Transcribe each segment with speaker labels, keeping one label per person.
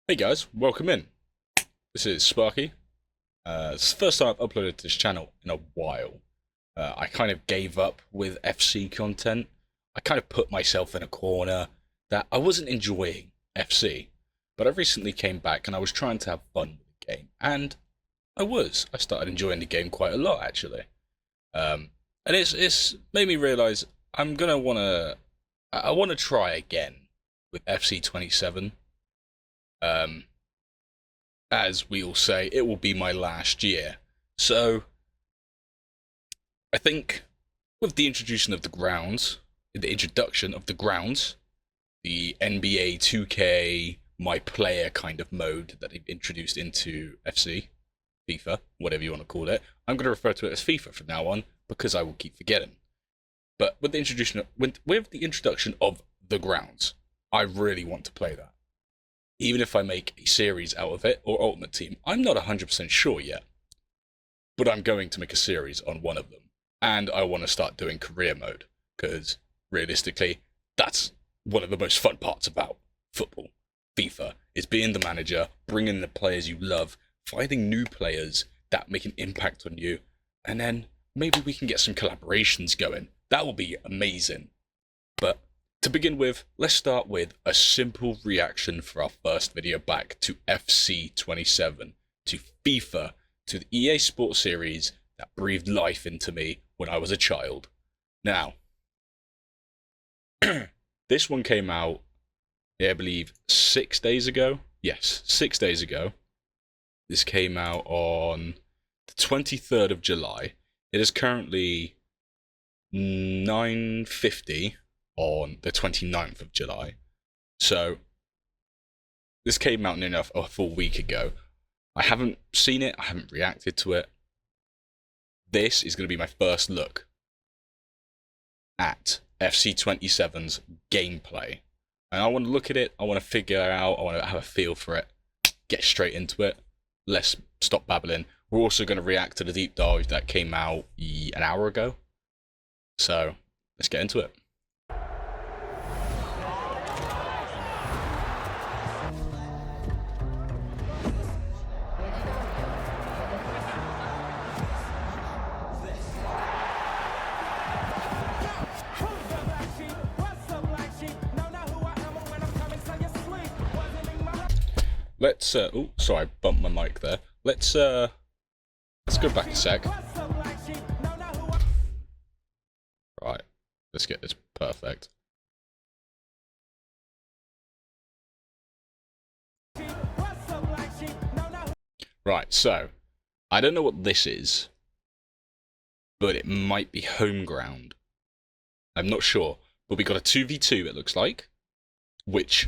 Speaker 1: Hey guys, welcome in. This is Sparky. It's the first time I've uploaded to this channel in a while. I kind of gave up with FC content. I kind of put myself in a corner that I wasn't enjoying FC. But I recently came back and I was trying to have fun with the game. And I was. I started enjoying the game quite a lot actually. And it's made me realise I want to try again with FC 27. As we all say, it will be my last year. So, I think with the introduction of the grounds, the NBA 2K my player kind of mode that they've introduced into FC, FIFA, whatever you want to call it, I'm going to refer to it as FIFA from now on because I will keep forgetting. But with the introduction of the grounds, I really want to play that. Even if I make a series out of it, or Ultimate Team, I'm not 100% sure yet. But I'm going to make a series on one of them. And I want to start doing career mode, because realistically, that's one of the most fun parts about football. FIFA is being the manager, bringing the players you love, finding new players that make an impact on you, and then maybe we can get some collaborations going. That will be amazing. But to begin with, let's start with a simple reaction for our first video back to FC 27, to FIFA, to the EA Sports series that breathed life into me when I was a child. Now, this one came out, I believe, 6 days ago. Yes, 6 days ago. This came out on the 23rd of July. It is currently 9:50 on the 29th of July. So, this came out near enough a full week ago. I haven't seen it, I haven't reacted to it. This is going to be my first look at FC 27's gameplay. And I want to look at it, I want to figure it out, I want to have a feel for it, get straight into it. Let's stop babbling. We're also going to react to the deep dive that came out an hour ago. So, let's get into it. Let's oh, sorry, I bumped my mic there. Let's go back a sec. Right, let's get this perfect. Right, so I don't know what this is, but it might be home ground. I'm not sure, but we got a 2v2 it looks like, which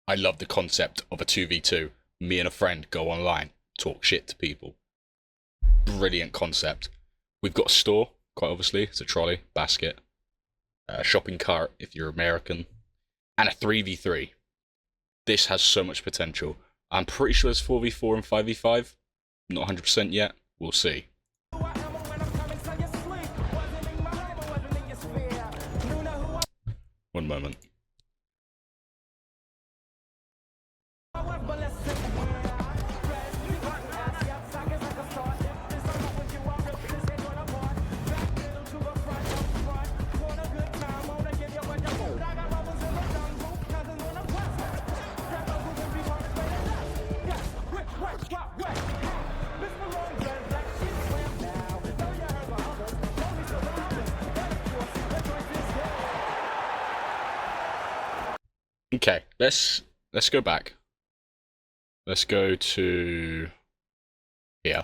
Speaker 1: I love the concept of a 2v2. Me and a friend go online, talk shit to people. Brilliant concept. We've got a store, quite obviously. It's a trolley, basket, a shopping cart if you're American, and a 3v3. This has so much potential. I'm pretty sure there's 4v4 and 5v5. Not 100% yet. We'll see. One moment. Okay, let's go back. Let's go to here.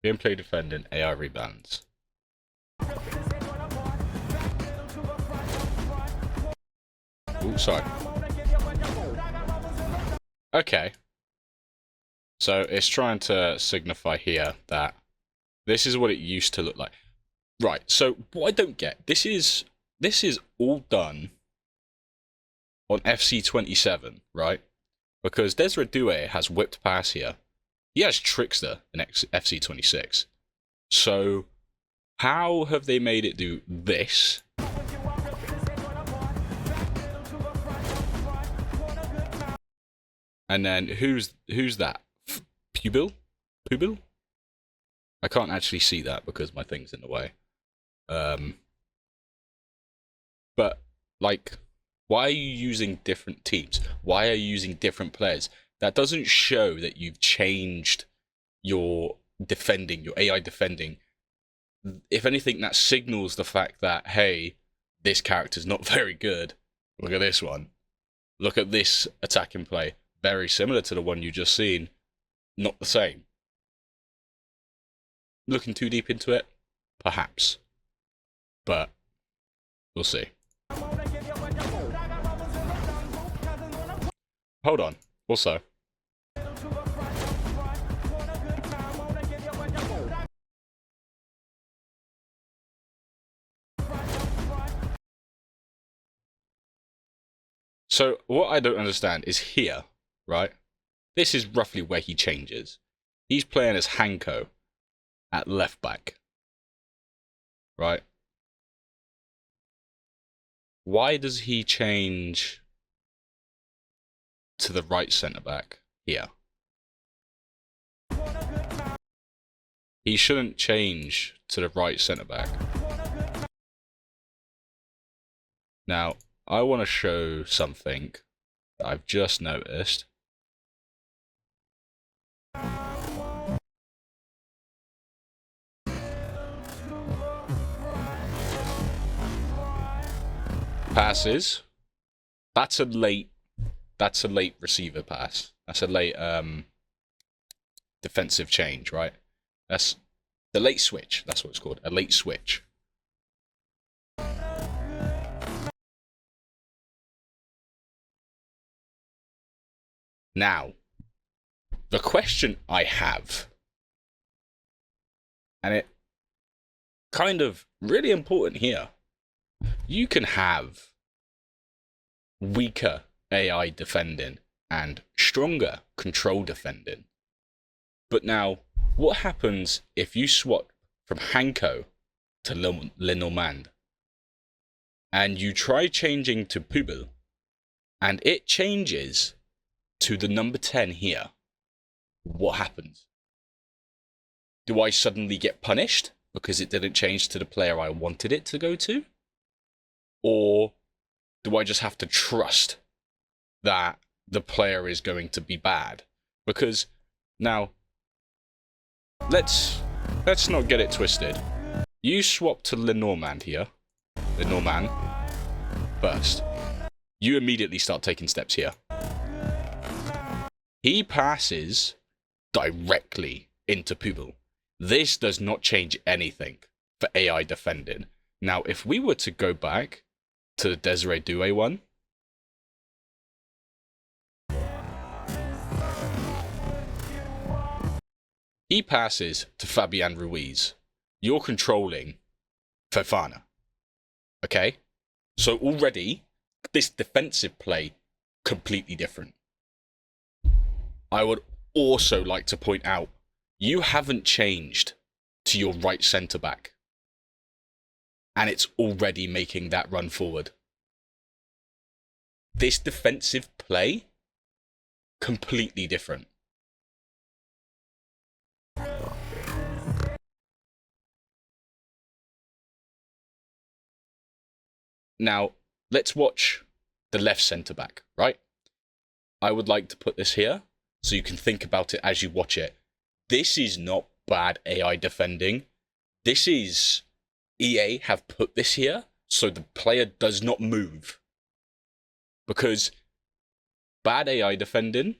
Speaker 1: Gameplay defending AI rebounds. Ooh, sorry. Okay. So it's trying to signify here that this is what it used to look like. Right, so what I don't get, this is all done on FC 27, right? Because Desiree Doué has whipped pass here. He has Trickster in FC 26. So how have they made it do this And then who's that? Pubil? Pubil? I can't actually see that because my thing's in the way. But like, why are you using different teams? Why are you using different players? That doesn't show that you've changed your defending, your AI defending. If anything, that signals the fact that, hey, this character's not very good. Look at this one. Look at this attacking play. Very similar to the one you just seen. Not the same. Looking too deep into it? Perhaps. But we'll see. Hold on. Also, so what I don't understand is here, right? This is roughly where he changes. He's playing as Hanko at left back, right? Why does he change to the right centre back here? He shouldn't change to the right centre back. Now, I want to show something that I've just noticed. Passes. That's a late receiver pass. That's a late defensive change, right? That's the late switch. That's what it's called. A late switch. Now, the question I have, and it kind of really important here, you can have weaker AI defending and stronger control defending. But now, what happens if you swap from Hanko to Lenormand and you try changing to Pubil and it changes to the number 10 here? What happens? Do I suddenly get punished because it didn't change to the player I wanted it to go to? Or do I just have to trust that the player is going to be bad? Because now, let's not get it twisted. You swap to Lenormand here, Lenormand first. You immediately start taking steps here. He passes directly into Pubil. This does not change anything for AI defending. Now, if we were to go back to the Desiree Doué one, he passes to Fabian Ruiz. You're controlling Fofana. Okay? So already, this defensive play, completely different. I would also like to point out, you haven't changed to your right centre-back. And it's already making that run forward. This defensive play, completely different. Now, let's watch the left centre-back, right? I would like to put this here so you can think about it as you watch it. This is not bad AI defending. This is EA have put this here so the player does not move. Because bad AI defending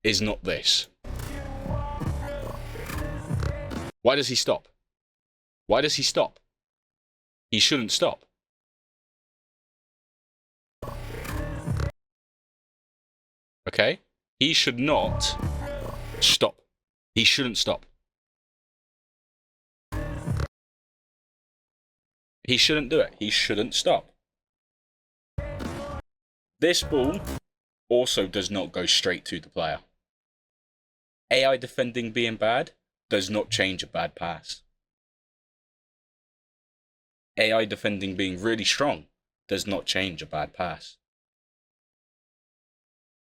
Speaker 1: is not this. Why does he stop? Why does he stop? He shouldn't stop. Okay? He should not stop. He shouldn't stop. He shouldn't do it. He shouldn't stop. This ball also does not go straight to the player. AI defending being bad does not change a bad pass. AI defending being really strong does not change a bad pass.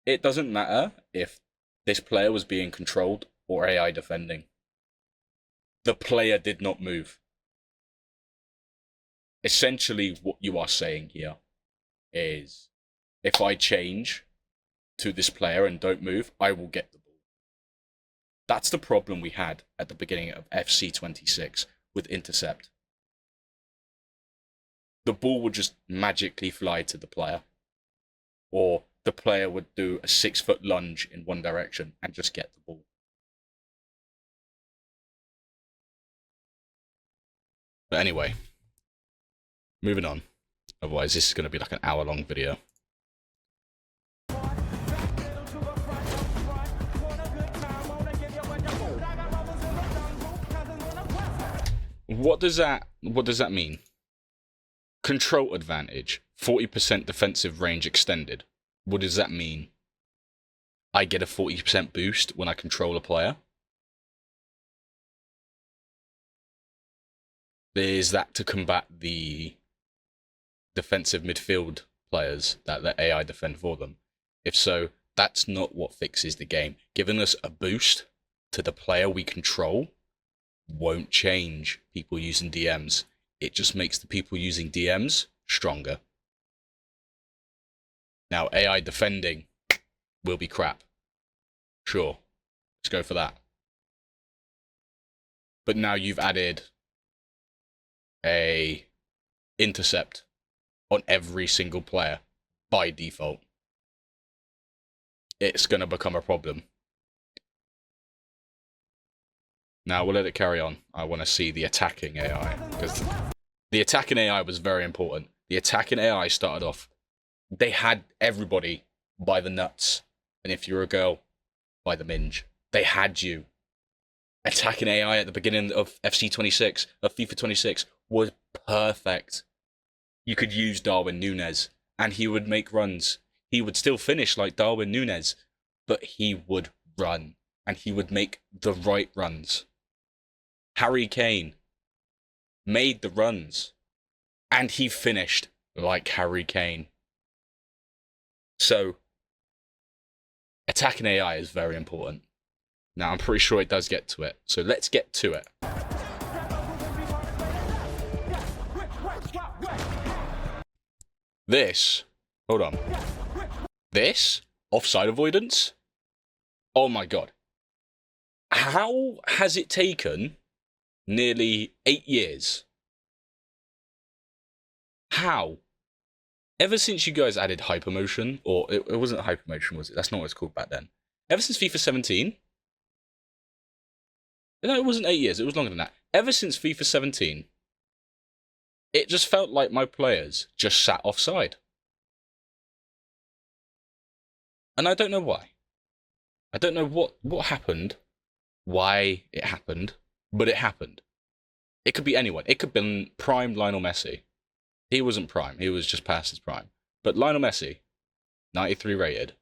Speaker 1: It doesn't matter if this player was being controlled or AI defending. The player did not move. Essentially, what you are saying here is, if I change to this player and don't move, I will get the ball. That's the problem we had at the beginning of FC 26 with intercept. The ball would just magically fly to the player. Or the player would do a 6-foot lunge in one direction and just get the ball. But anyway, moving on. Otherwise, this is going to be like an hour-long video. What does that mean? Control advantage, 40% defensive range extended. What does that mean? I get a 40% boost when I control a player. Is that to combat the defensive midfield players that let AI defend for them? If so, that's not what fixes the game. Giving us a boost to the player we control won't change people using DMs. It just makes the people using DMs stronger. Now, AI defending will be crap. Sure, let's go for that. But now you've added a intercept on every single player by default. It's going to become a problem. Now, we'll let it carry on. I want to see the attacking AI, because the attacking AI was very important. The attacking AI started off, they had everybody by the nuts, and if you're a girl, by the minge. They had you. Attacking AI at the beginning of FC 26, of FIFA 26, was perfect. You could use Darwin Núñez, and he would make runs. He would still finish like Darwin Núñez, but he would run, and he would make the right runs. Harry Kane made the runs, and he finished like Harry Kane. So, attacking AI is very important. Now, I'm pretty sure it does get to it, so let's get to it. This, hold on. This, offside avoidance? Oh my god. How has it taken nearly 8 years? How? Ever since you guys added hypermotion, or it wasn't hypermotion, was it? That's not what it's called back then. Ever since FIFA 17? No, it wasn't 8 years, it was longer than that. Ever since FIFA 17, it just felt like my players just sat offside. And I don't know why. I don't know what happened, why it happened, but it happened. It could be anyone. It could have been prime Lionel Messi. He wasn't prime, he was just past his prime. But Lionel Messi, 93 rated,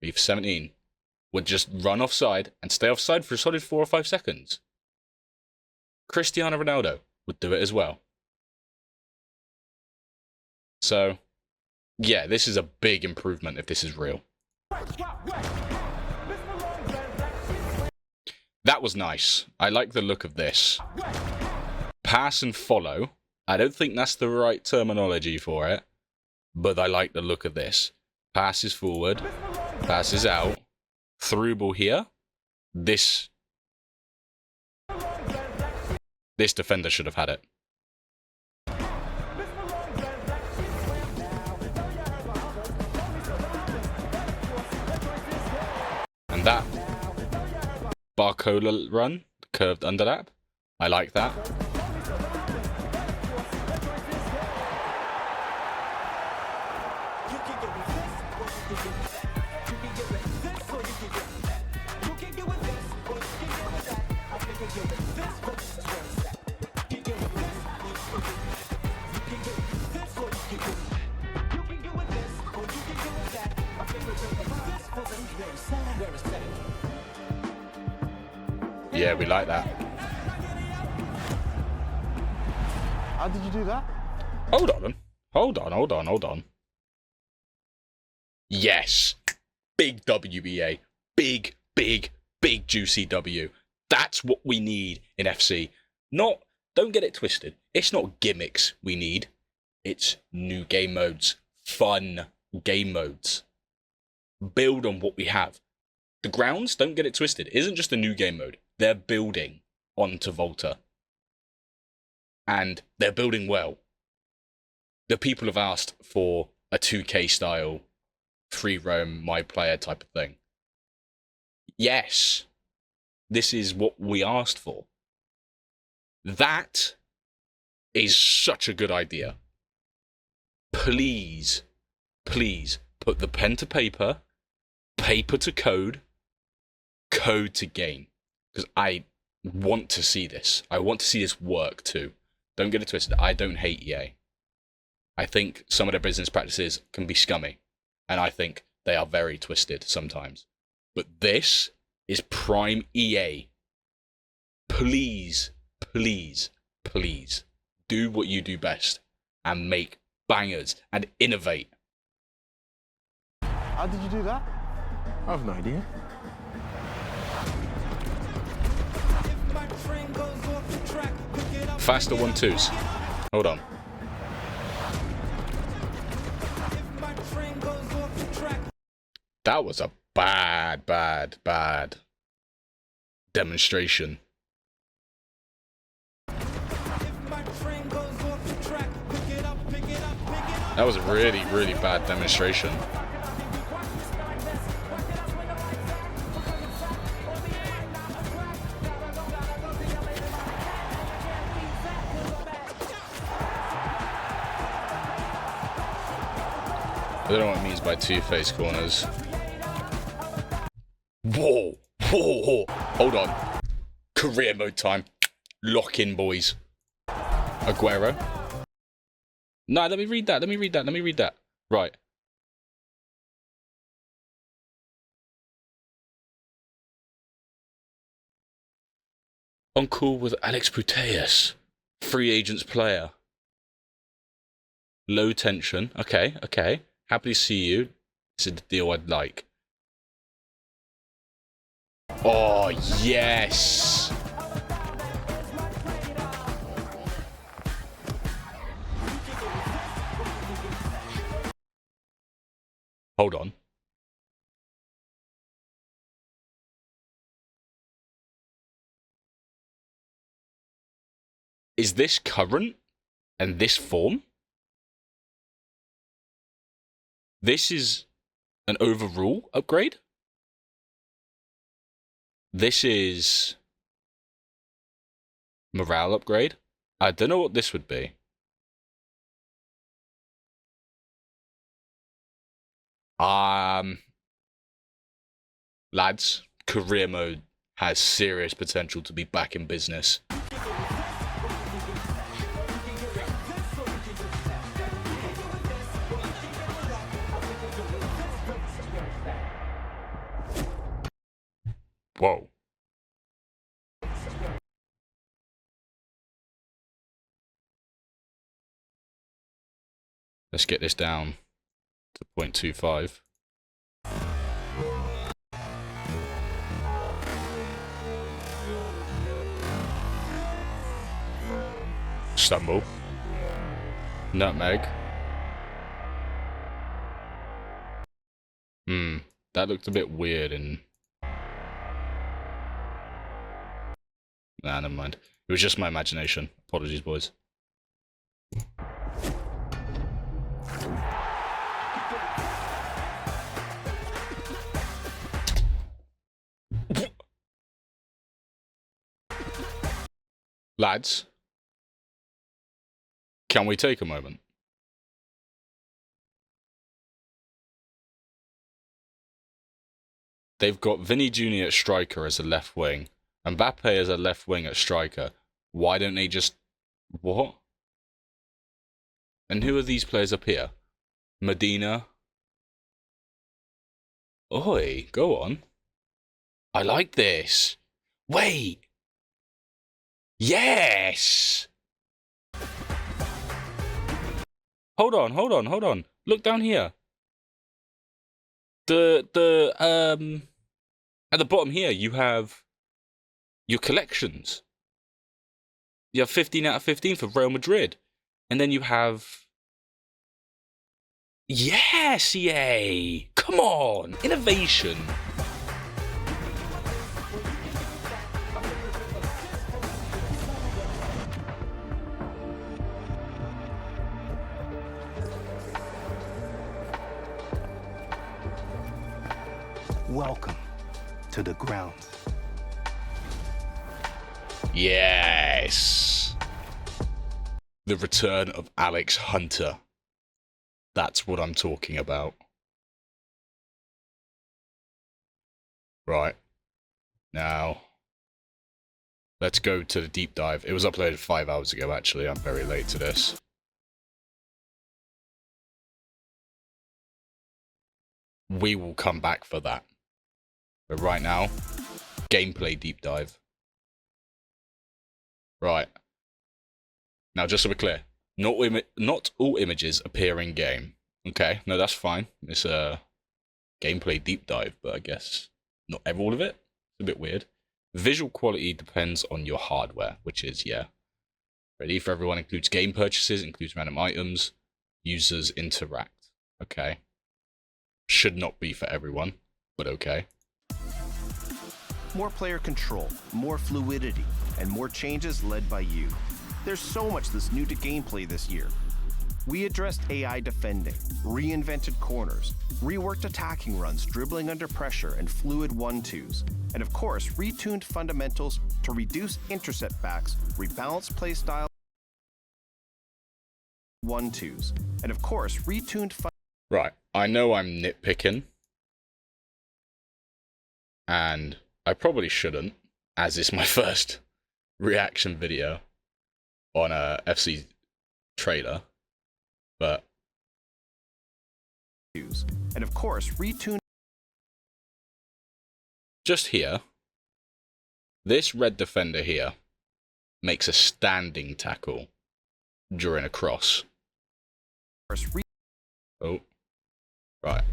Speaker 1: FIFA 17, would just run offside and stay offside for a solid 4 or 5 seconds. Cristiano Ronaldo would do it as well. So, yeah, this is a big improvement if this is real. That was nice. I like the look of this. Pass and follow. I don't think that's the right terminology for it, but I like the look of this. Passes forward, passes out, through ball here. This defender should have had it. And that Barcola run, curved underlap, I like that. Yeah, we like that.
Speaker 2: How did you do that?
Speaker 1: Hold on. Hold on. Yes. Big WBA. Big, big, big juicy W. That's what we need in FC. Don't get it twisted. It's not gimmicks we need. It's new game modes. Fun game modes. Build on what we have. The grounds, don't get it twisted, isn't just a new game mode. They're building onto Volta. And they're building well. The people have asked for a 2K style free roam, my player type of thing. Yes, this is what we asked for. That is such a good idea. Please, please put the pen to paper, paper to code, code to game. Because I want to see this. I want to see this work too. Don't get it twisted. I don't hate EA. I think some of their business practices can be scummy. And I think they are very twisted sometimes. But this is prime EA. Please, please, please do what you do best and make bangers and innovate.
Speaker 2: How did you do that?
Speaker 3: I have no idea.
Speaker 1: Faster 1-2s. Hold on. That was a bad demonstration. That was a really, really bad demonstration. I don't know what it means by two-face corners. Whoa! Whoa! Hold on. Career mode time. Lock in, boys. Aguero. No, let me read that. Right. On call with Alex Putellas. Free agents player. Low tension. Okay. Happy to see you. This is the deal I'd like. Oh, yes! Hold on. Is this current and this form? This is an overrule upgrade? This is morale upgrade? I don't know what this would be. Lads, career mode has serious potential to be back in business. Whoa. Let's get this down to 0.25. Stumble. Nutmeg. That looked a bit weird and... Nah, never mind. It was just my imagination. Apologies, boys. Lads, can we take a moment? They've got Vinny Jr. at striker as a left wing, Mbappe as a left wing at striker. Why don't they just... What? And who are these players up here? Medina. Oi, go on. I like this. Wait. Yes! Hold on. Look down here. The at the bottom here you have your collections. You have 15 out of 15 for Real Madrid, and then you have EA. Come on, innovation.
Speaker 2: Welcome to the grounds.
Speaker 1: Yes. The return of Alex Hunter. That's what I'm talking about. Right. Now, let's go to the deep dive. It was uploaded 5 hours ago, actually. I'm very late to this. We will come back for that. But right now, gameplay deep dive. Right. Now, just so we're clear, not all images appear in game. Okay, no, that's fine. It's a gameplay deep dive, but I guess not all of it. It's a bit weird. Visual quality depends on your hardware, which is, yeah. Ready for everyone includes game purchases, includes random items, users interact. Okay. Should not be for everyone, but okay.
Speaker 3: More player control, more fluidity, and more changes led by you. There's so much that's new to gameplay this year. We addressed AI defending, reinvented corners, reworked attacking runs, dribbling under pressure, and fluid 1-2s, and of course, retuned fundamentals to reduce intercept backs, rebalance playstyle 1-2s, and of course, retuned
Speaker 1: Right, I know I'm nitpicking, and I probably shouldn't, as it's my first reaction video on a FC trailer, but
Speaker 3: and of course, retuned
Speaker 1: just here, this red defender here makes a standing tackle during a cross. Oh, right.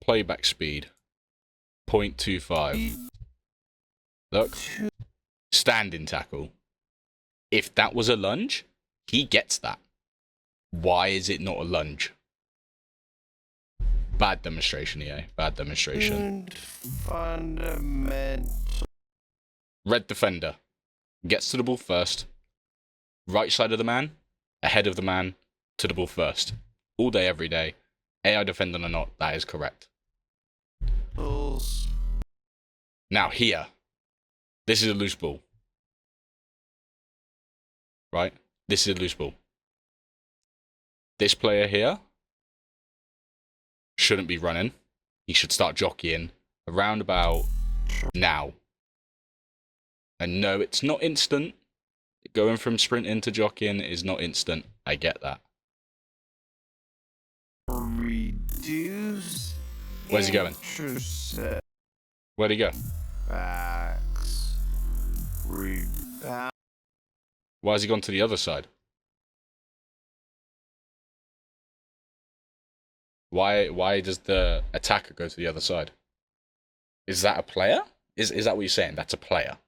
Speaker 1: Playback speed, 0.25. Look, standing tackle. If that was a lunge, he gets that. Why is it not a lunge? Bad demonstration, EA. Bad demonstration.
Speaker 3: fundamental.
Speaker 1: Red defender gets to the ball first. Right side of the man, ahead of the man, to the ball first. All day, every day. AI defender or not, that is correct. Now here, this is a loose ball. Right? This is a loose ball. This player here shouldn't be running. He should start jockeying around about now. And no, it's not instant. Going from sprinting to jockeying is not instant. I get that.
Speaker 3: Reduce.
Speaker 1: Where's he going?
Speaker 3: Intercept
Speaker 1: Where'd he go?
Speaker 3: backs.
Speaker 1: Why has he gone to the other side? Why does the attacker go to the other side? Is that a player? Is that what you're saying? That's a player.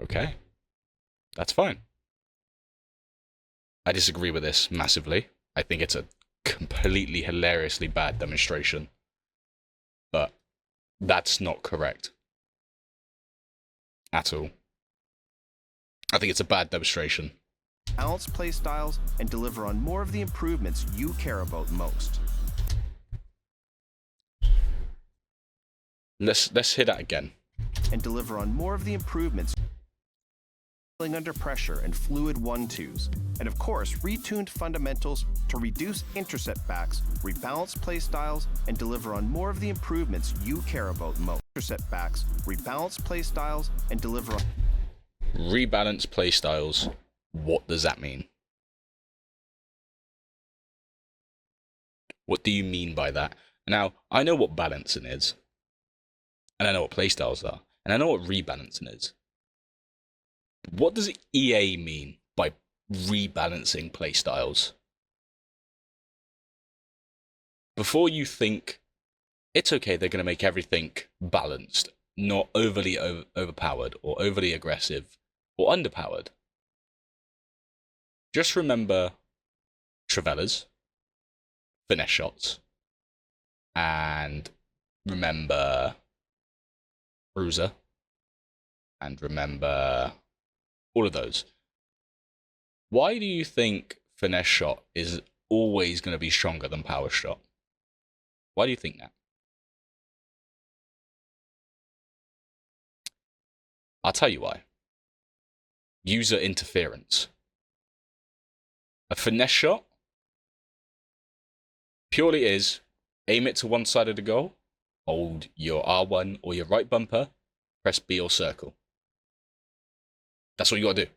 Speaker 1: Okay. That's fine. I disagree with this massively. I think it's a completely hilariously bad demonstration. But that's not correct. At all. I think it's a bad demonstration.
Speaker 3: Balance play styles and deliver on more of the improvements you care about most.
Speaker 1: Let's hear that again.
Speaker 3: And deliver on more of the improvements under pressure and fluid 1-2s, and of course, retuned fundamentals to reduce intercept backs, rebalance play styles, and deliver on more of the improvements you care about most. Intercept backs, rebalance play styles, and deliver on
Speaker 1: Rebalance playstyles. What does that mean? What do you mean by that? Now, I know what balancing is, and I know what playstyles are, and I know what rebalancing is. What does EA mean by rebalancing playstyles? before you think it's okay, they're going to make everything balanced, not overly overpowered or overly aggressive or underpowered. Just remember Travellas, finesse shots, and remember Bruiser, and remember all of those. Why do you think finesse shot is always going to be stronger than power shot? Why do you think that? I'll tell you why. User interference. A finesse shot purely is aim it to one side of the goal, hold your R1 or your right bumper, press B or circle. That's what you gotta do.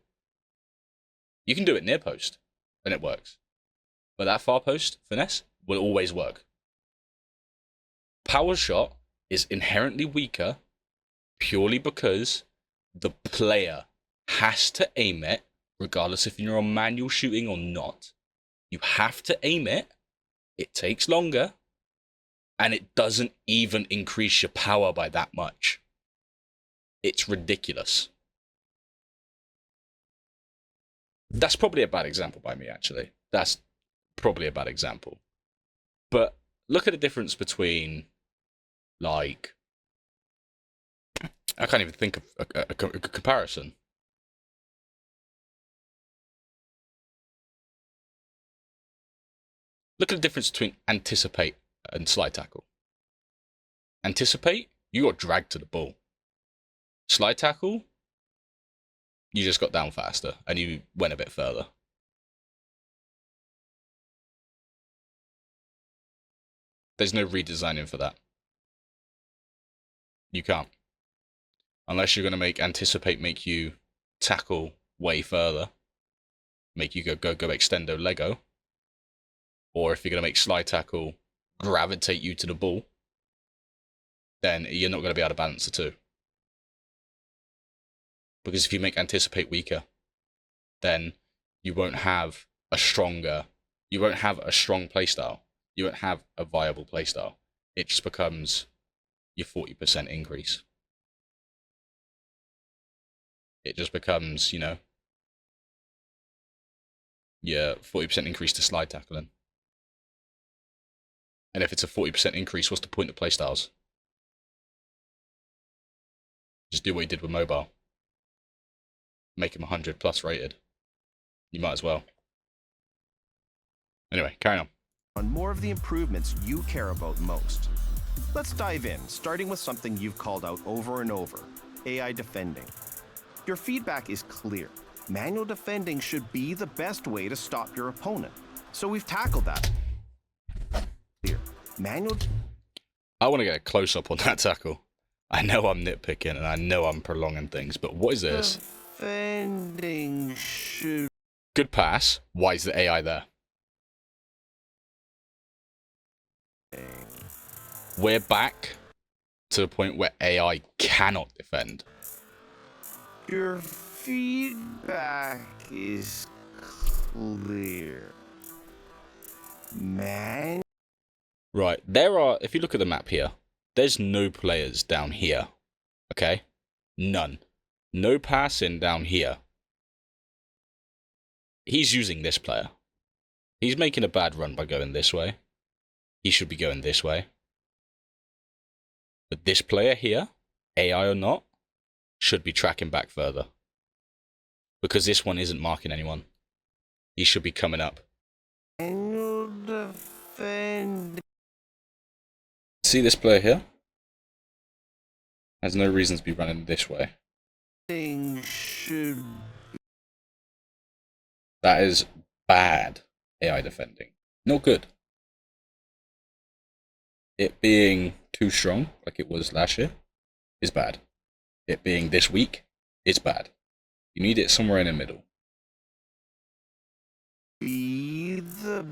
Speaker 1: You can do it near post, and it works. But that far post finesse will always work. Power shot is inherently weaker purely because the player has to aim it, regardless if you're on manual shooting or not. You have to aim it. It takes longer, and it doesn't even increase your power by that much. It's ridiculous. That's probably a bad example by me, actually. That's probably a bad example. But look at the difference between, like, I can't even think of a comparison. Look at the difference between anticipate and slide tackle. Anticipate, you got dragged to the ball. Slide tackle, you just got down faster and you went a bit further. There's no redesigning for that. You can't. Unless you're going to make anticipate make you tackle way further. Make you go extendo Lego. Or if you're going to make slide tackle gravitate you to the ball, then you're not going to be able to balance the two. Because if you make anticipate weaker, then you won't have a strong playstyle. You won't have a viable playstyle. It just becomes your 40% increase. It just becomes, your 40% increase to slide tackling. And if it's a 40% increase, what's the point of playstyles? Just do what you did with mobile. Make him 100 plus rated. You might as well. Anyway, carry on.
Speaker 3: On more of the improvements you care about most. Let's dive in, starting with something you've called out over and over, AI defending. Your feedback is clear. Manual defending should be the best way to stop your opponent. So we've tackled that. Clear. Manual...
Speaker 1: I want to get a close-up on that tackle. I know I'm nitpicking and I know I'm prolonging things, but what is this?
Speaker 3: Defending should...
Speaker 1: Good pass. Why is the AI there? We're back to the point where AI cannot defend.
Speaker 3: Your feedback is clear. Man.
Speaker 1: Right, if you look at the map here, there's no players down here. Okay? None. No passing down here. He's using this player. He's making a bad run by going this way. He should be going this way. But this player here, AI or not, should be tracking back further. Because this one isn't marking anyone. He should be coming up.
Speaker 3: Manual defend.
Speaker 1: See this player here? Has no reason to be running this way.
Speaker 3: Should...
Speaker 1: That is bad AI defending. Not good. It being too strong, like it was last year, is bad. It being this weak is bad. You need it somewhere in the middle.
Speaker 3: Be the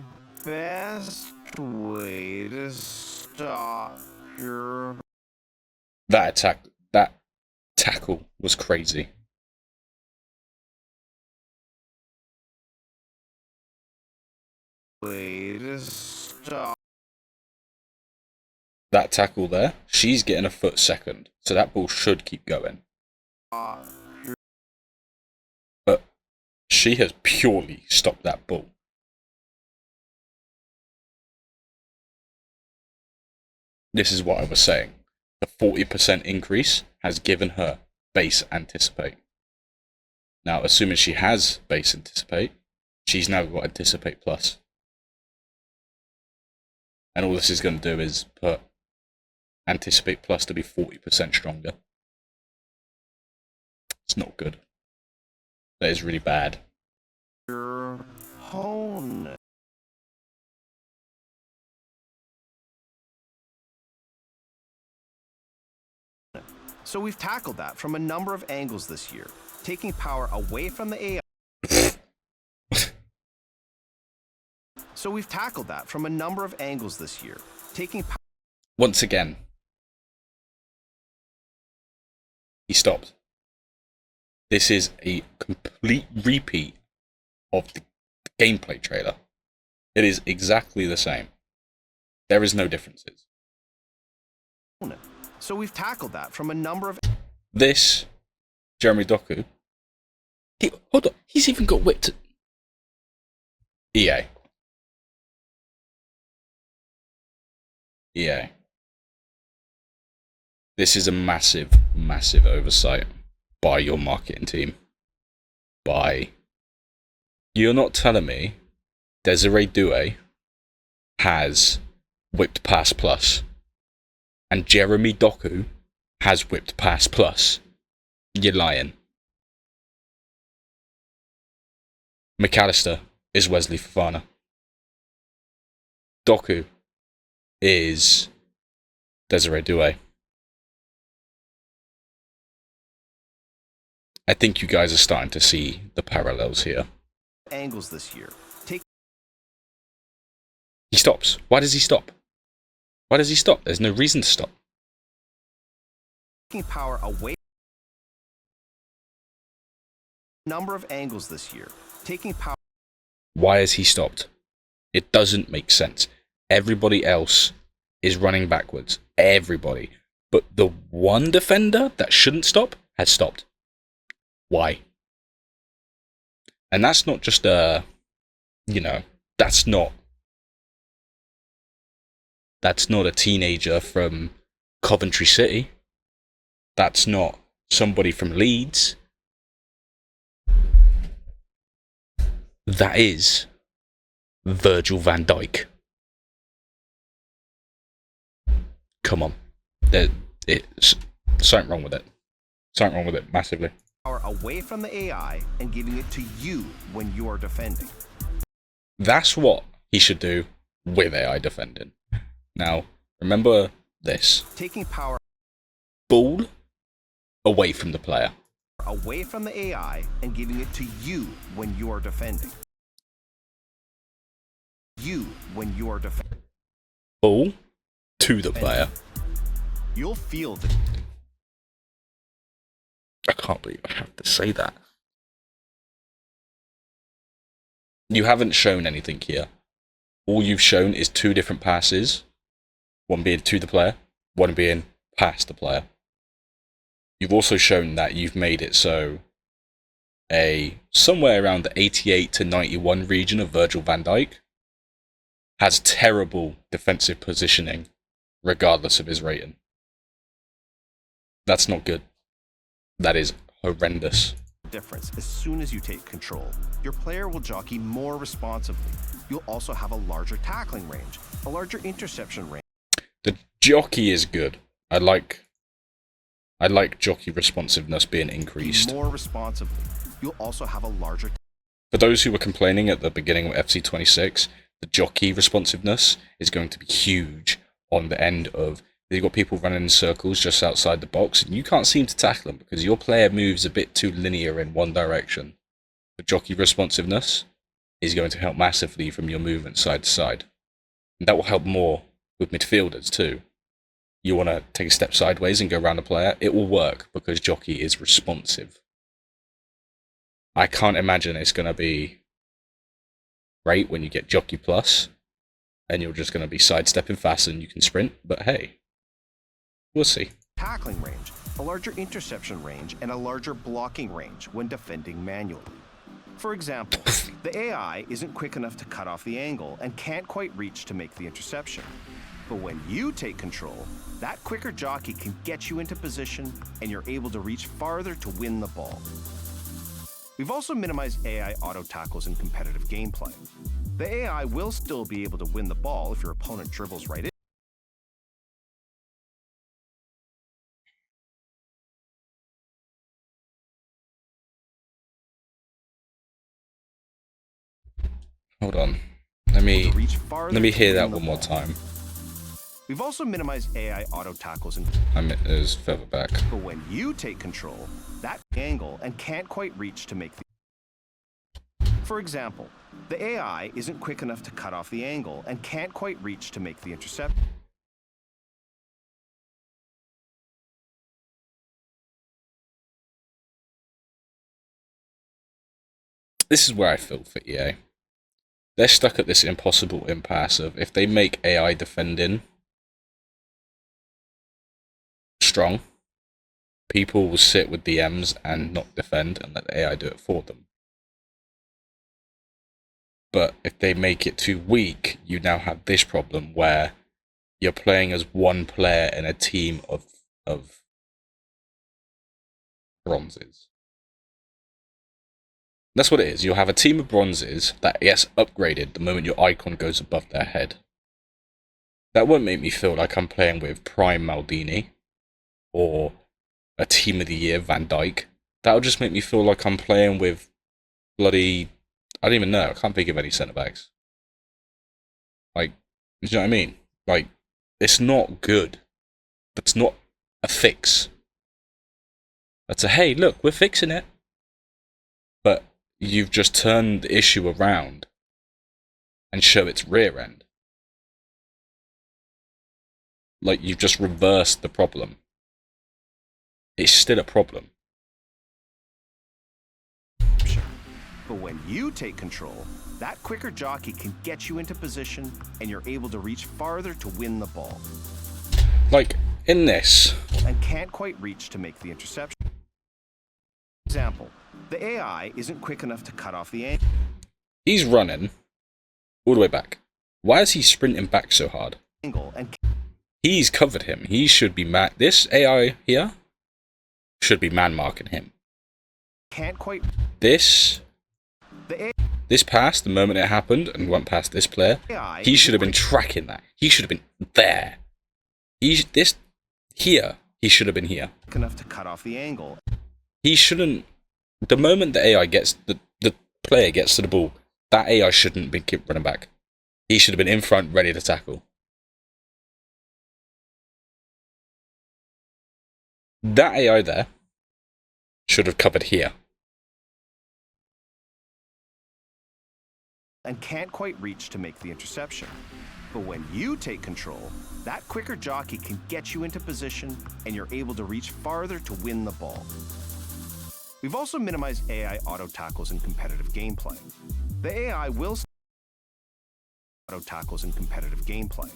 Speaker 3: best way to stop your...
Speaker 1: That tackle was crazy.
Speaker 3: Way to stop
Speaker 1: That tackle there, she's getting a foot second, so that ball should keep going. But she has purely stopped that ball. This is what I was saying. The 40% increase has given her base anticipate. Now, assuming she has base anticipate, she's now got anticipate plus. And all this is going to do is put anticipate plus to be 40% stronger. It's not good. That is really bad.
Speaker 3: Your opponent. So we've tackled that from a number of angles this year, taking power away from the AI. So we've tackled that from a number of angles this year, taking power.
Speaker 1: Once again, he stopped. This is a complete repeat of the gameplay trailer. It is exactly the same. There is no differences.
Speaker 3: So we've tackled that from a number of.
Speaker 1: This Jeremy Doku. Hold on, he's even got whipped. EA. EA. This is a massive, massive oversight by your marketing team. You're not telling me Desiree Douay has whipped pass plus and Jeremy Doku has whipped pass plus. You're lying. McAllister is Wesley Fofana. Doku is Desiree Douay. I think you guys are starting to see the parallels here.
Speaker 3: Angles this year.
Speaker 1: He stops. Why does he stop? Why does he stop? There's no reason to stop.
Speaker 3: Taking power away. Number of angles this year. Taking power.
Speaker 1: Why has he stopped? It doesn't make sense. Everybody else is running backwards. Everybody. But the one defender that shouldn't stop has stopped. Why? And that's not just that's not a teenager from Coventry City. That's not somebody from Leeds. That is Virgil van Dijk. Come on. It's something wrong with it. Something wrong with it massively.
Speaker 3: Power away from the AI and giving it to you when you're defending.
Speaker 1: That's what he should do with AI defending. Now, remember this.
Speaker 3: Taking power
Speaker 1: Ball away from the player.
Speaker 3: away from the AI and giving it to you when you're defending. You when you're defending.
Speaker 1: Ball to the player.
Speaker 3: You'll feel the.
Speaker 1: I can't believe I have to say that. You haven't shown anything here. All you've shown is two different passes. One being to the player, one being past the player. You've also shown that you've made it so somewhere around the 88 to 91 region of Virgil van Dijk has terrible defensive positioning regardless of his rating. That's not good. That is horrendous.
Speaker 3: Difference as soon as you take control. Your player will jockey more responsibly. You'll also have a larger tackling range, a larger interception range.
Speaker 1: The jockey is good. I like jockey responsiveness being increased.
Speaker 3: More responsibly. You'll also have a larger.
Speaker 1: For those who were complaining at the beginning of FC26, the jockey responsiveness is going to be huge on the end of. You've got people running in circles just outside the box, and you can't seem to tackle them because your player moves a bit too linear in one direction. The jockey responsiveness is going to help massively from your movement side to side. And that will help more with midfielders too. You want to take a step sideways and go around the player, it will work because jockey is responsive. I can't imagine it's going to be great when you get jockey plus and you're just going to be sidestepping fast and you can sprint, but hey, We'll see.
Speaker 3: Tackling range, a larger interception range, and a larger blocking range when defending manually. For example, the AI isn't quick enough to cut off the angle and can't quite reach to make the interception. But when you take control, that quicker jockey can get you into position and you're able to reach farther to win the ball. We've also minimized AI auto tackles in competitive gameplay. The AI will still be able to win the ball if your opponent dribbles right in.
Speaker 1: Hold on. Let me hear that
Speaker 3: the
Speaker 1: one more
Speaker 3: ball.
Speaker 1: time.
Speaker 3: We've also minimized AI auto tackles in.
Speaker 1: It was further back.
Speaker 3: But when you take control, that angle and can't quite reach to make the. For example, the AI isn't quick enough to cut off the angle and can't quite reach to make the intercept.
Speaker 1: This is where I feel for EA. They're stuck at this impossible impasse of if they make AI defending strong, people will sit with DMs and not defend and let the AI do it for them. But if they make it too weak, you now have this problem where you're playing as one player in a team of bronzes. That's what it is. You'll have a team of bronzes that gets upgraded the moment your icon goes above their head. That won't make me feel like I'm playing with Prime Maldini or a Team of the Year Van Dijk. That'll just make me feel like I'm playing with bloody... I don't even know. I can't think of any centre-backs. Like, do you know what I mean? Like, it's not good. But it's not a fix. That's a, hey, look, we're fixing it. But you've just turned the issue around and show its rear end. Like, you've just reversed the problem. It's still a problem.
Speaker 3: But when you take control, that quicker jockey can get you into position and you're able to reach farther to win the ball.
Speaker 1: Like, in this...
Speaker 3: And can't quite reach to make the interception. For example, the AI isn't quick enough to cut off the angle.
Speaker 1: He's running all the way back. Why is he sprinting back so hard?
Speaker 3: And
Speaker 1: He's covered him. He should be this AI here should be man-marking him.
Speaker 3: Can't quite...
Speaker 1: This pass, the moment it happened and went past this player, he should have been tracking that. He should have been there. He should have been here.
Speaker 3: Enough to cut off the angle.
Speaker 1: He shouldn't... The moment the AI gets... The player gets to the ball, that AI shouldn't be keep running back. He should have been in front, ready to tackle. That AI there should have covered here.
Speaker 3: And can't quite reach to make the interception. But when you take control, that quicker jockey can get you into position and you're able to reach farther to win the ball. We've also minimized AI auto tackles in competitive gameplay. The AI will auto tackles in competitive gameplay.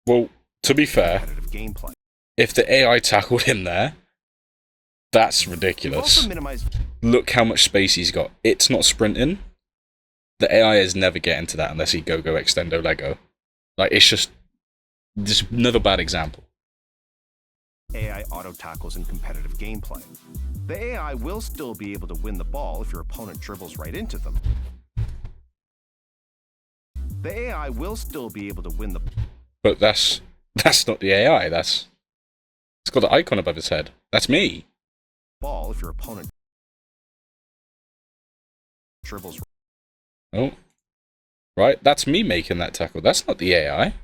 Speaker 1: Well, to be fair,
Speaker 3: Competitive gameplay.
Speaker 1: if the AI tackled him there, that's
Speaker 3: We've
Speaker 1: ridiculous.
Speaker 3: also minimized
Speaker 1: Look how much space he's got. It's not sprinting. The AI is never getting to that unless he go extendo Lego. Like, it's just another bad example.
Speaker 3: AI auto tackles in competitive gameplay. The AI will still be able to win the ball if your opponent dribbles right into them. The AI will still be able to win the
Speaker 1: But that's not the AI. It's got the icon above his head. That's me.
Speaker 3: ball if your opponent dribbles
Speaker 1: Oh, right. That's me making that tackle. That's not the AI.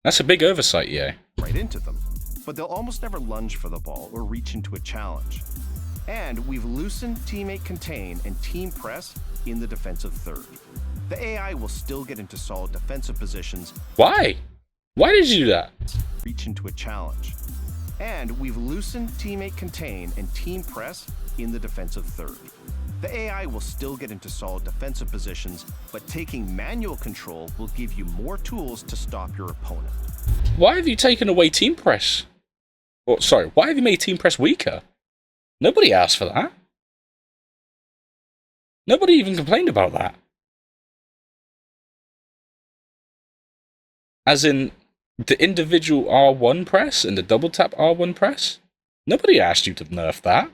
Speaker 1: That's a big oversight, EA.
Speaker 3: right into them. But they'll almost never lunge for the ball or reach into a challenge. And we've loosened teammate contain and team press in the defensive third. The AI will still get into solid defensive positions,
Speaker 1: Why? Why did you do that?
Speaker 3: reach into a challenge. And we've loosened teammate contain and team press in the defensive third. The AI will still get into solid defensive positions, but taking manual control will give you more tools to stop your opponent.
Speaker 1: Why have you taken away team press? Or, sorry, why have you made team press weaker? Nobody asked for that. Nobody even complained about that. As in, the individual R1 press and the double tap R1 press? Nobody asked you to nerf that.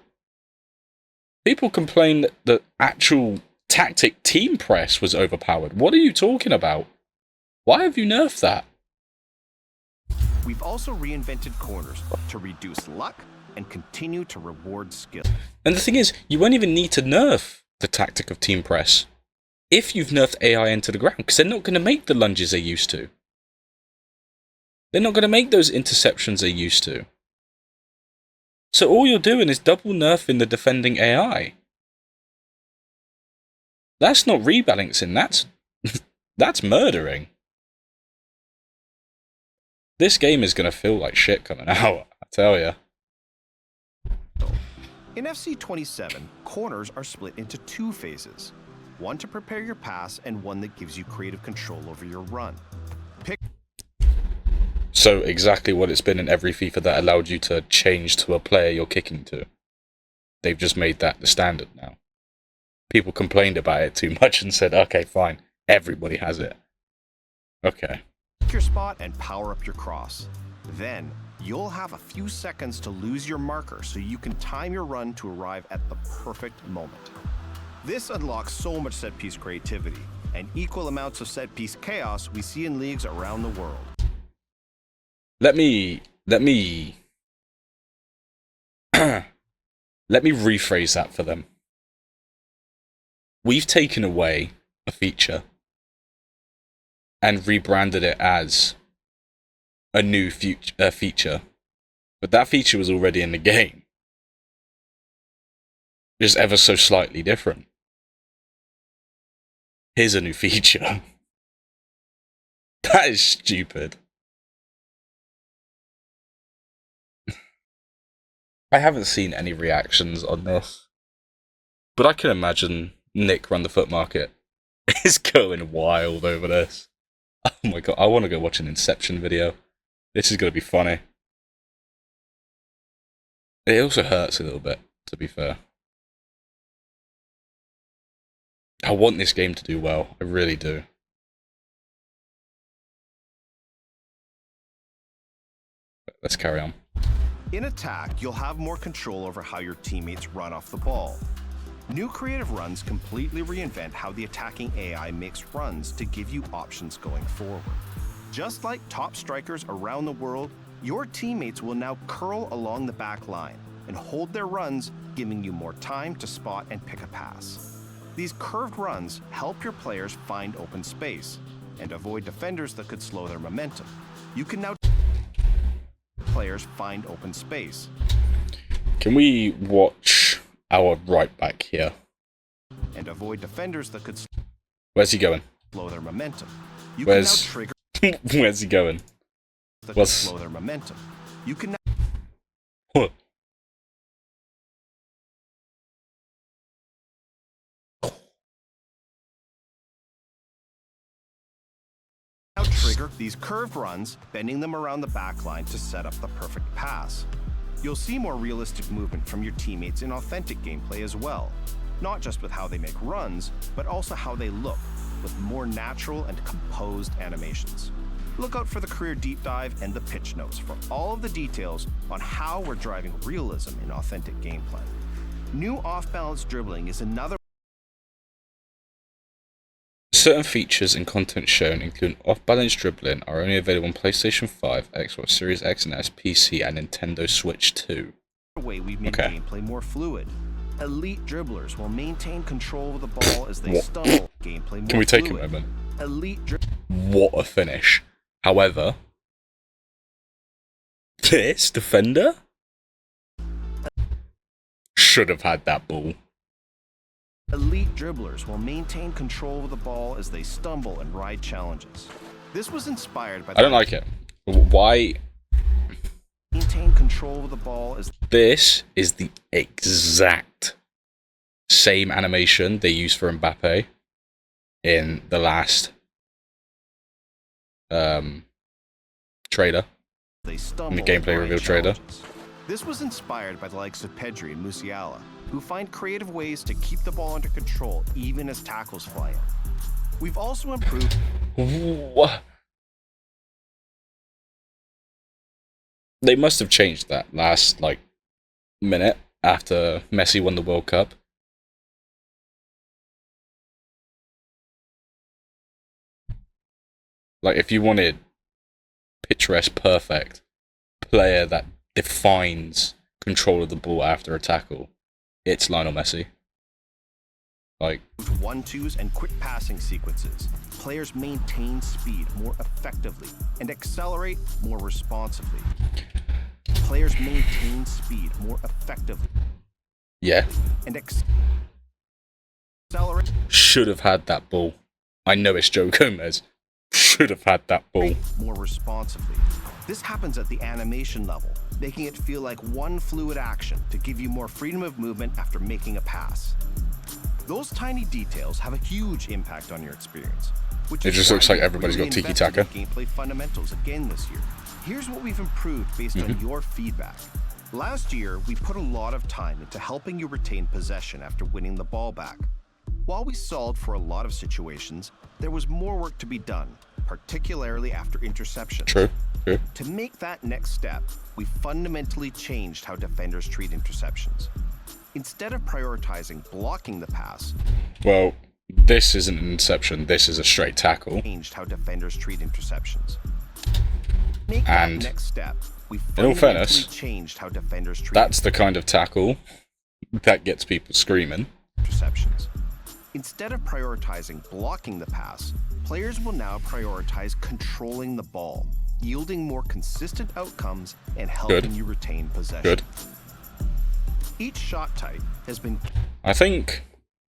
Speaker 1: People complain that the actual tactic team press was overpowered. What are you talking about? Why have you nerfed that?
Speaker 3: We've also reinvented corners to reduce luck and continue to reward skill.
Speaker 1: And the thing is, you won't even need to nerf the tactic of team press if you've nerfed AI into the ground, because they're not going to make the lunges they used to. They're not going to make those interceptions they used to. So all you're doing is double nerfing the defending AI. That's not rebalancing, that's murdering. This game is going to feel like shit coming out, I tell ya.
Speaker 3: In FC 27, corners are split into two phases. One to prepare your pass and one that gives you creative control over your run.
Speaker 1: So exactly what it's been in every FIFA that allowed you to change to a player you're kicking to. They've just made that the standard now. People complained about it too much and said, okay, fine, everybody has it. Okay.
Speaker 3: Pick your spot and power up your cross. Then, you'll have a few seconds to lose your marker so you can time your run to arrive at the perfect moment. This unlocks so much set-piece creativity and equal amounts of set-piece chaos we see in leagues around the world.
Speaker 1: Let me rephrase that for them. We've taken away a feature and rebranded it as a new feature, but that feature was already in the game, just ever so slightly different. Here's a new feature. That is stupid. I haven't seen any reactions on this, but I can imagine Nick Run the Foot Market is going wild over this. Oh my god, I want to go watch an Inception video. This is going to be funny. It also hurts a little bit, to be fair. I want this game to do well, I really do. Let's carry on.
Speaker 3: In attack, you'll have more control over how your teammates run off the ball. New creative runs completely reinvent how the attacking AI makes runs to give you options going forward. Just like top strikers around the world, your teammates will now curl along the back line and hold their runs, giving you more time to spot and pick a pass. These curved runs help your players find open space and avoid defenders that could slow their momentum. You can now players find open space.
Speaker 1: Can we watch our right back here?
Speaker 3: And avoid defenders that could
Speaker 1: Where's he going?
Speaker 3: slow their momentum. You
Speaker 1: Where's
Speaker 3: can now trigger
Speaker 1: Where's he going?
Speaker 3: that
Speaker 1: What's-
Speaker 3: could slow their momentum. You can
Speaker 1: Huh.
Speaker 3: now trigger these curved runs, bending them around the back line to set up the perfect pass. You'll see more realistic movement from your teammates in authentic gameplay as well, not just with how they make runs, but also how they look, with more natural and composed animations. Look out for the career deep dive and the pitch notes for all of the details on how we're driving realism in authentic gameplay. New off-balance dribbling is another
Speaker 1: Certain features and content shown, including off-balance dribbling, are only available on PlayStation 5, Xbox Series X and S, PC, and Nintendo Switch 2.
Speaker 3: way we've made
Speaker 1: Okay.
Speaker 3: gameplay more fluid. Elite dribblers will maintain control of the ball as they stumble. Gameplay more
Speaker 1: Can we take a
Speaker 3: fluid.
Speaker 1: moment?
Speaker 3: Elite
Speaker 1: What a finish. However, this defender should have had that ball.
Speaker 3: Elite dribblers will maintain control of the ball as they stumble and ride challenges. This was inspired by
Speaker 1: I don't like it. Why?
Speaker 3: maintain control of the ball as
Speaker 1: This is the exact same animation they used for Mbappe in the last trailer,
Speaker 3: They
Speaker 1: in
Speaker 3: stumble
Speaker 1: the gameplay reveal trailer.
Speaker 3: This was inspired by the likes of Pedri and Musiala, who find creative ways to keep the ball under control even as tackles fly in. We've also improved.
Speaker 1: What? They must have changed that last minute after Messi won the World Cup. Like, if you wanted picturesque, perfect player that defines control of the ball after a tackle, it's Lionel Messi. Like,
Speaker 3: 1-2s and quick passing sequences. Players maintain speed more effectively and accelerate more responsibly. Players maintain speed more effectively.
Speaker 1: yeah.
Speaker 3: And accelerate
Speaker 1: Should have had that ball. I know it's Joe Gomez. Should have had that ball.
Speaker 3: more responsibly. This happens at the animation level, making it feel like one fluid action to give you more freedom of movement after making a pass. Those tiny details have a huge impact on your experience. Which
Speaker 1: It
Speaker 3: is
Speaker 1: just
Speaker 3: why
Speaker 1: looks like
Speaker 3: we've
Speaker 1: everybody's got
Speaker 3: really
Speaker 1: tiki-taka.
Speaker 3: invested in gameplay fundamentals again this year. Here's what we've improved based on your feedback. Last year, we put a lot of time into helping you retain possession after winning the ball back. While we solved for a lot of situations, there was more work to be done, particularly after interceptions.
Speaker 1: True.
Speaker 3: To make that next step, we fundamentally changed how defenders treat interceptions. Instead of prioritizing blocking the pass,
Speaker 1: Well, this isn't an interception. This is a straight tackle.
Speaker 3: changed how defenders treat interceptions. Make
Speaker 1: And
Speaker 3: that next step, we
Speaker 1: in all
Speaker 3: fundamentally
Speaker 1: fairness,
Speaker 3: changed how defenders treat
Speaker 1: That's the kind of tackle that gets people screaming.
Speaker 3: interceptions. Instead of prioritizing blocking the pass, players will now prioritize controlling the ball, yielding more consistent outcomes and helping you retain possession.
Speaker 1: Good.
Speaker 3: Each shot type has been
Speaker 1: I think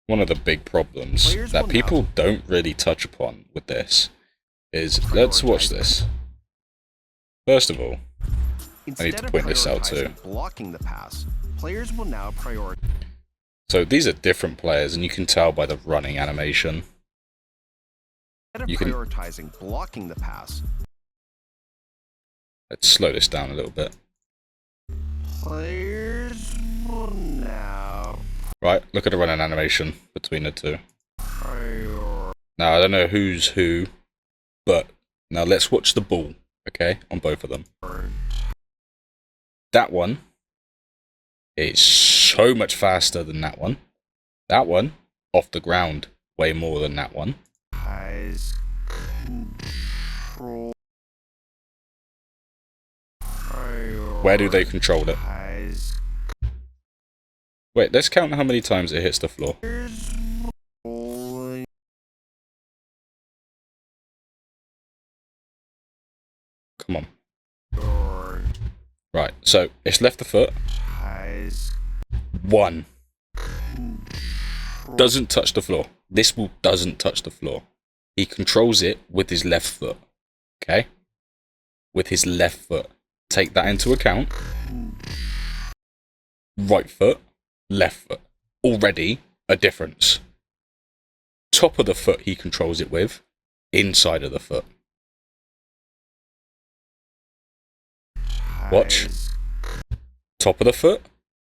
Speaker 1: one of the big problems
Speaker 3: Players
Speaker 1: that
Speaker 3: will
Speaker 1: people don't really touch upon with this is, let's watch this. First of all,
Speaker 3: instead
Speaker 1: to
Speaker 3: of
Speaker 1: point this out too.
Speaker 3: prioritizing blocking the pass, players will now prioritize
Speaker 1: so these are different players, and you can tell by the running animation.
Speaker 3: instead of
Speaker 1: You can-
Speaker 3: prioritizing blocking the pass,
Speaker 1: Let's slow this down a little bit.
Speaker 3: players will now
Speaker 1: Right, look at the running animation between the two.
Speaker 3: prioritize
Speaker 1: Now, I don't know who's who, but now let's watch the ball, okay, on both of them. That one is so much faster than that one. That one, off the ground, way more than that one.
Speaker 3: control.
Speaker 1: Where do they control it? Wait, let's count how many times it hits the floor. Come on. Right, so it's left the foot. One. Doesn't touch the floor. This ball doesn't touch the floor. He controls it with his left foot. Okay? With his left foot. Take that into account. Right foot, left foot. Already a difference. Top of the foot he controls it with. Inside of the foot. Watch. Top of the foot,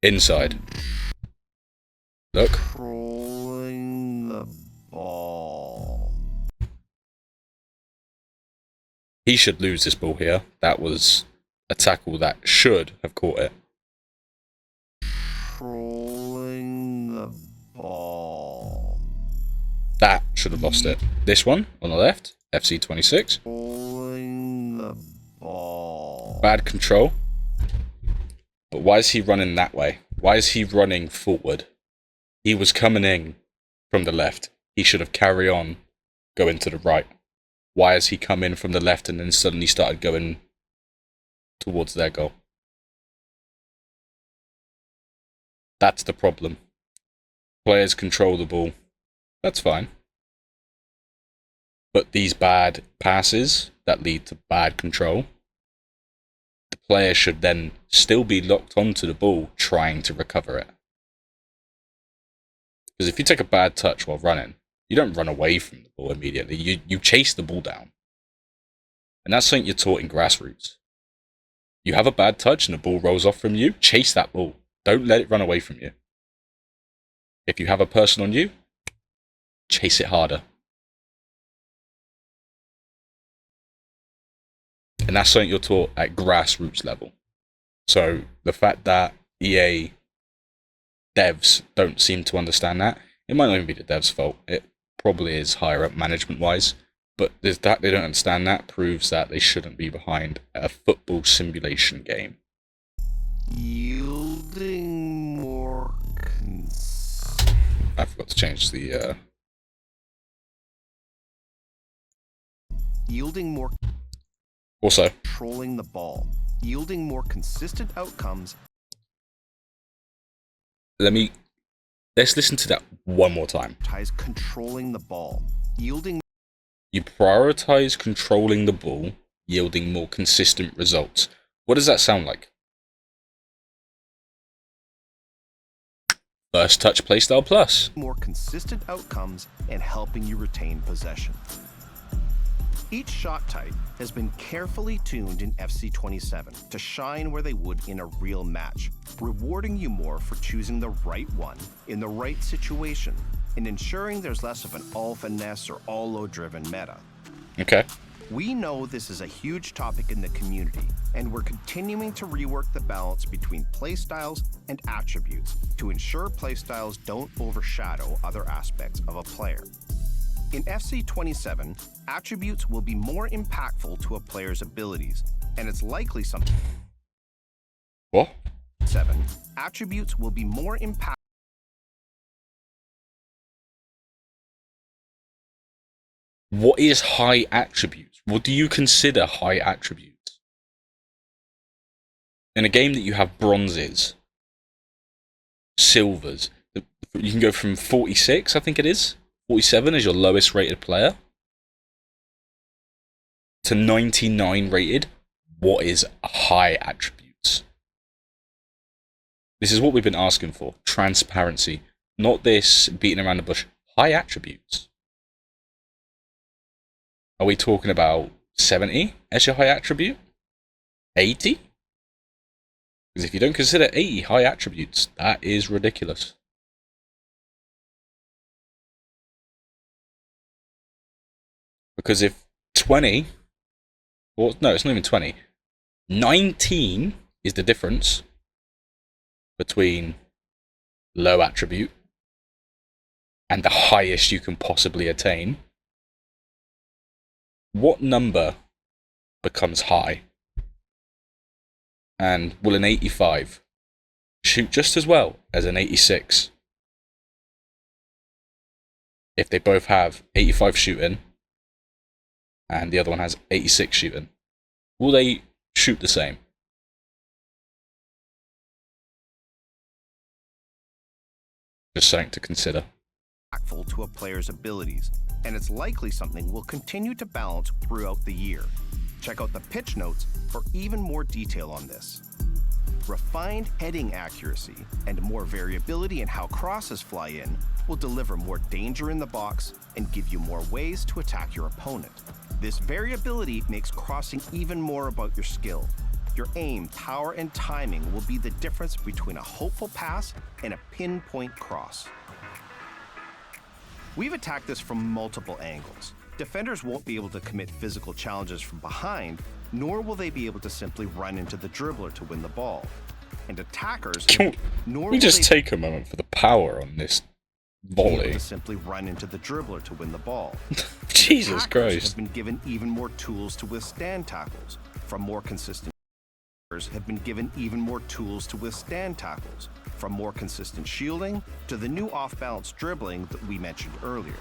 Speaker 1: inside. Look.
Speaker 3: Controlling the ball.
Speaker 1: He should lose this ball here. That was a tackle that should have caught it.
Speaker 3: Controlling the ball.
Speaker 1: That should have lost it. This one, on the left, FC26.
Speaker 3: Controlling the ball.
Speaker 1: Bad control. But why is he running that way? Why is he running forward? He was coming in from the left. He should have carried on going to the right. Why has he come in from the left and then suddenly started going towards their goal? That's the problem. Players control the ball. That's fine. But these bad passes that lead to bad control, the player should then still be locked onto the ball trying to recover it. Because if you take a bad touch while running, you don't run away from the ball immediately. You chase the ball down. And that's something you're taught in grassroots. You have a bad touch and the ball rolls off from you, chase that ball. Don't let it run away from you. If you have a person on you, chase it harder. And that's something you're taught at grassroots level. So the fact that EA devs don't seem to understand that, it might not even be the devs' fault. It probably is higher up management-wise. But that they don't understand that proves that they shouldn't be behind a football simulation game.
Speaker 3: Yielding more.
Speaker 1: I forgot to change the.
Speaker 3: Yielding more.
Speaker 1: Also,
Speaker 3: Controlling the ball, yielding more consistent outcomes.
Speaker 1: let's listen to that one more time.
Speaker 3: Controlling the ball, yielding.
Speaker 1: You prioritize controlling the ball, yielding more consistent results. What does that sound like? First touch playstyle plus.
Speaker 3: More consistent outcomes and helping you retain possession. Each shot type has been carefully tuned in FC27 to shine where they would in a real match, rewarding you more for choosing the right one in the right situation and ensuring there's less of an all finesse or all low driven meta.
Speaker 1: Okay.
Speaker 3: We know this is a huge topic in the community, and we're continuing to rework the balance between playstyles and attributes to ensure playstyles don't overshadow other aspects of a player. In FC27, attributes will be more impactful to a player's abilities, and it's likely something.
Speaker 1: What?
Speaker 3: 7. Attributes will be more impactful.
Speaker 1: What is high attributes? What do you consider high attributes? In a game that you have bronzes, silvers, you can go from 46, I think it is, 47 as your lowest rated player, to 99 rated. What is high attributes? This is what we've been asking for. Transparency. Not this beating around the bush. High attributes. Are we talking about 70 as your high attribute? 80? Because if you don't consider 80 high attributes, that is ridiculous. Because if 20, or no, it's not even 20, 19 is the difference between low attribute and the highest you can possibly attain, what number becomes high? And will an 85 shoot just as well as an 86? If they both have 85 shooting and the other one has 86 shooting, will they shoot the same? Just something to consider.
Speaker 3: Impactful to a player's abilities, and it's likely something we'll continue to balance throughout the year. Check out the pitch notes for even more detail on this. Refined heading accuracy and more variability in how crosses fly in will deliver more danger in the box and give you more ways to attack your opponent. This variability makes crossing even more about your skill. Your aim, power, and timing will be the difference between a hopeful pass and a pinpoint cross. We've attacked this from multiple angles. Defenders won't be able to commit physical challenges from behind, nor will they be able to simply run into the dribbler to win the ball. And attackers,
Speaker 1: Can we just take a moment for the power on this volley?
Speaker 3: To simply run into the dribbler to win the ball.
Speaker 1: Jesus Christ.
Speaker 3: Have been given even more tools to withstand tackles. From more consistent have been given even more tools to withstand tackles. From more consistent shielding to the new off-balance dribbling that we mentioned earlier.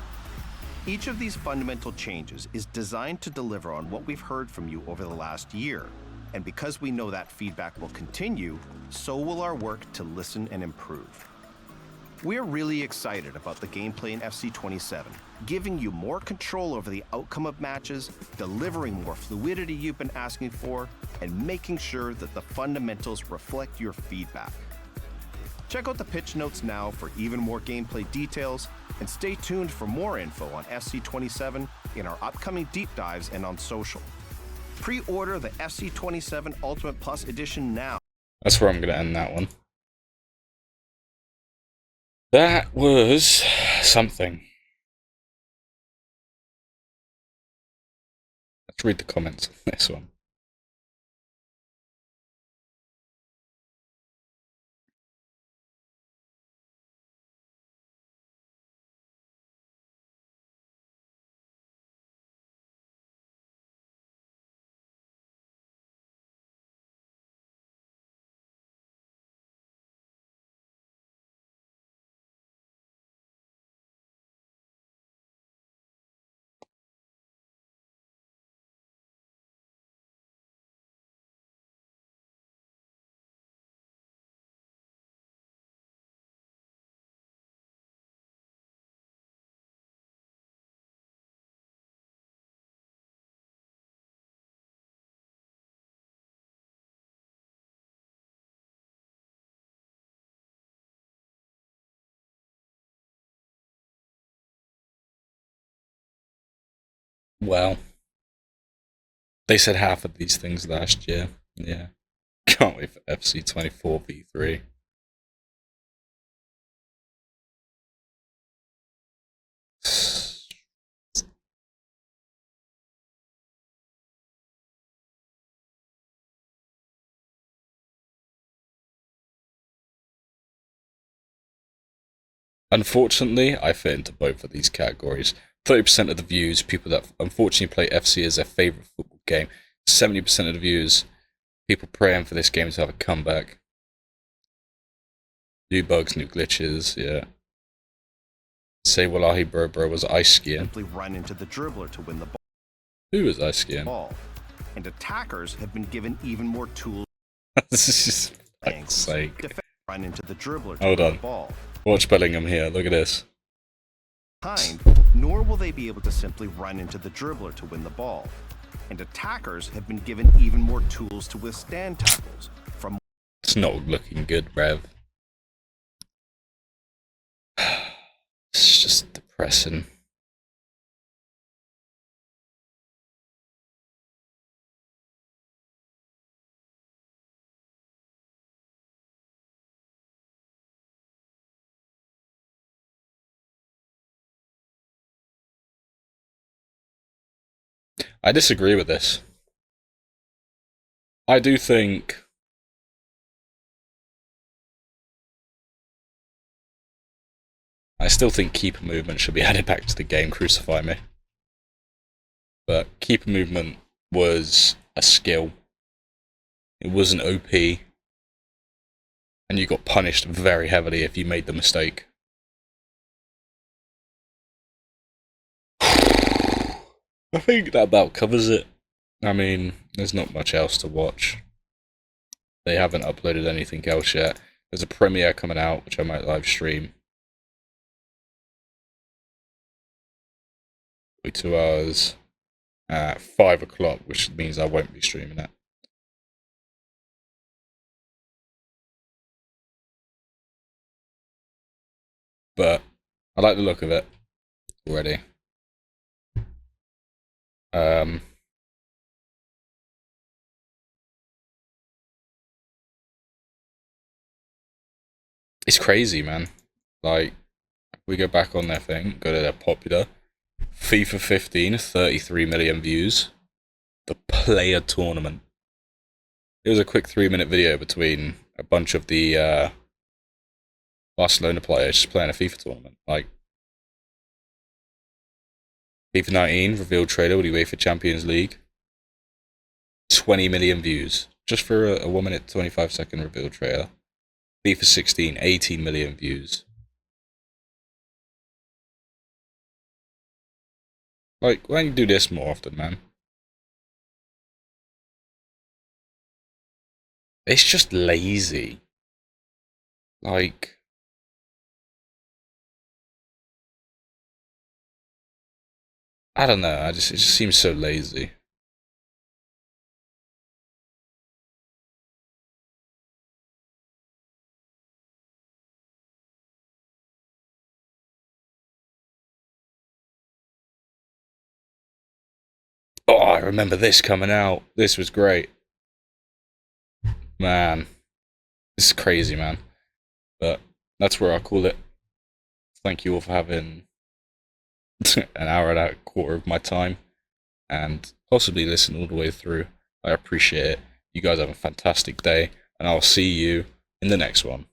Speaker 3: Each of these fundamental changes is designed to deliver on what we've heard from you over the last year. And because we know that feedback will continue, so will our work to listen and improve. We're really excited about the gameplay in FC27, giving you more control over the outcome of matches, delivering more fluidity you've been asking for, and making sure that the fundamentals reflect your feedback. Check out the pitch notes now for even more gameplay details, and stay tuned for more info on SC27 in our upcoming deep dives and on social. Pre-order the SC27 Ultimate Plus Edition now.
Speaker 1: That's where I'm going to end that one. That was something. Let's read the comments on this one. Well, they said half of these things last year. Yeah. Can't wait for FC24 V3. Unfortunately, I fit into both of these categories. 30% of the views, people that unfortunately play FC as their favourite football game. 70% of the views, people praying for this game to have a comeback. New bugs, new glitches, yeah. Say Wallahi bro was ice skiing.
Speaker 3: Simply run into the dribbler to win the
Speaker 1: Who was ice skiing?
Speaker 3: ball. And attackers have been given even more tools.
Speaker 1: This is just fuck's
Speaker 3: angles.
Speaker 1: sake.
Speaker 3: Run into the dribbler to
Speaker 1: Hold
Speaker 3: win
Speaker 1: on.
Speaker 3: the ball.
Speaker 1: Watch Bellingham here, look at this.
Speaker 3: Nor will they be able to simply run into the dribbler to win the ball. And attackers have been given even more tools to withstand tackles. From
Speaker 1: It's not looking good, Rev. It's just depressing. I disagree with this. I do think I still think keeper movement should be added back to the game, crucify me. But keeper movement was a skill. It was an OP. And you got punished very heavily if you made the mistake. I think that about covers it. I mean, there's not much else to watch. They haven't uploaded anything else yet. There's a premiere coming out, which I might live stream. 2 hours at 5 o'clock, which means I won't be streaming it. But I like the look of it already. It's crazy, man. Like, we go back on their thing, go to their popular. FIFA 15, 33 million views. The player tournament. It was a quick 3-minute video between a bunch of the Barcelona players just playing a FIFA tournament. Like, FIFA 19 revealed trailer with UEFA Champions League. 20 million views. Just for a 1 minute 25 second reveal trailer. FIFA 16, 18 million views. Like, why don't you do this more often, man? It's just lazy. Like, I don't know, it just seems so lazy. Oh, I remember this coming out. This was great. Man, this is crazy, man. But that's where I'll call it. Thank you all for having an hour and a quarter of my time and possibly listen all the way through. I appreciate it. You guys have a fantastic day, and I'll see you in the next one.